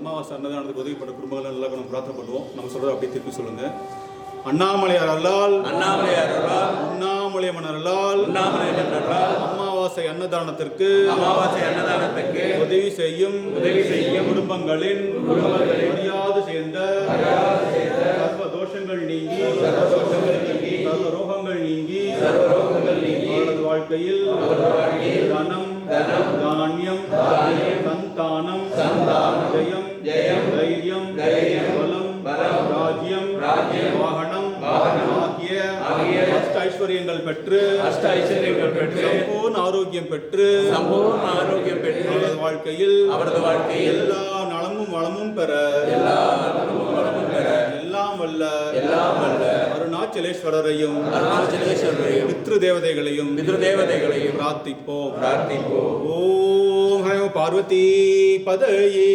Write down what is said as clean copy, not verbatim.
அமாவாசை அன்னதானத்துக்கு உதவிப்பட்ட குடும்பங்கள் எல்லாம் நம்ம பிரார்த்தனை பண்ணுவோம். நம்ம சொல்கிறத அப்படியே திருப்பி சொல்லுங்க. அண்ணாமலையார் அருளால் உண்ணாமலை மன்னர்களால் அமாவாசை அன்னதானத்திற்கு உதவி செய்யும் குடும்பங்களின் அறியாது சேர்ந்த சர்வ தோஷங்கள் நீங்கி சர்வ ரோகங்கள் நீங்கி அவரது வாழ்க்கையில் தனம் தானியம் சந்தானம் ஜெயம் தைரியம் பலம் ராஜ்யம் வாகனம் ஆகிய அஷ்ட ஐஸ்வர்யங்கள் பெற்று சம்பூர்ண ஆரோக்கியம் பெற்று அவரது வாழ்க்கையில் எல்லா நலமும் வளமும் பெற எல்லாம் வல்ல அருணாச்சலேஸ்வரரையும் பித்ரு தேவதைகளையும் பிரார்த்திப்போம். ஓம் ஹய பார்வதி பதயே.